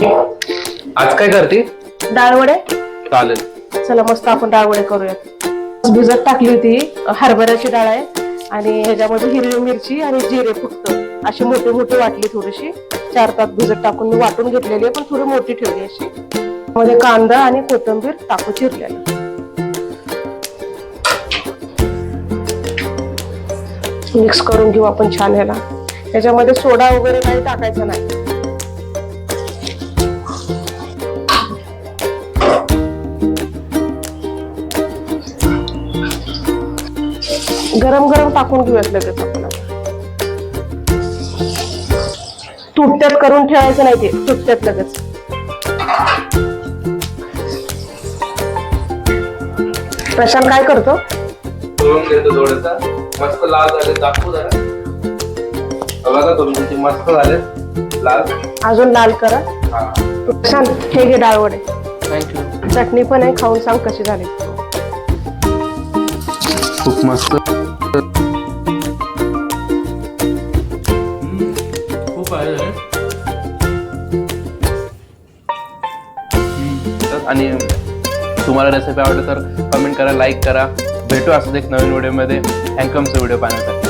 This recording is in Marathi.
आज काय करते? डाळवडे. चालेल. चला मस्त आपण डाळवडे करूयात. भिजत टाकली होती, हरभऱ्याची डाळ आहे आणि ह्याच्यामध्ये हिरवी मिरची आणि जिरे फक्त अशी मोठी मोठी वाटली, थोडीशी 4 तास भिजत टाकून मी वाटून घेतलेली आहे, पण थोडी मोठी ठेवली अशी. मध्ये कांदा आणि कोथिंबीर टाकून चिरलेलं. मिक्स करून घेऊ आपण छान ह्याला. त्याच्यामध्ये सोडा वगैरे काही टाकायचं नाही. गरम गरम टाकून घेऊयात लगेच आपण. तुटत्यात करून ठेवायचं नाही, ते तुटत्यात लगेच. प्रशांत काय करतो? तळून घेतो थोडंसं. मस्त लाल झाले, दाखवू जरा. बघा तुमचे मस्त झाले लाल. अजून लाल करा. हा, प्रशांत हे घे डाळवडे. थँक्यू. चटणी पण आहे, खाऊन सांग कशी झाली. खूप मस्त. खूप आहे. आणि तुम्हाला रेसिपी आवडली तर कमेंट करा, लाईक करा. भेटू असंच एक नवीन व्हिडिओमध्ये. थँक्यू आमचा व्हिडिओ पाहण्यासाठी.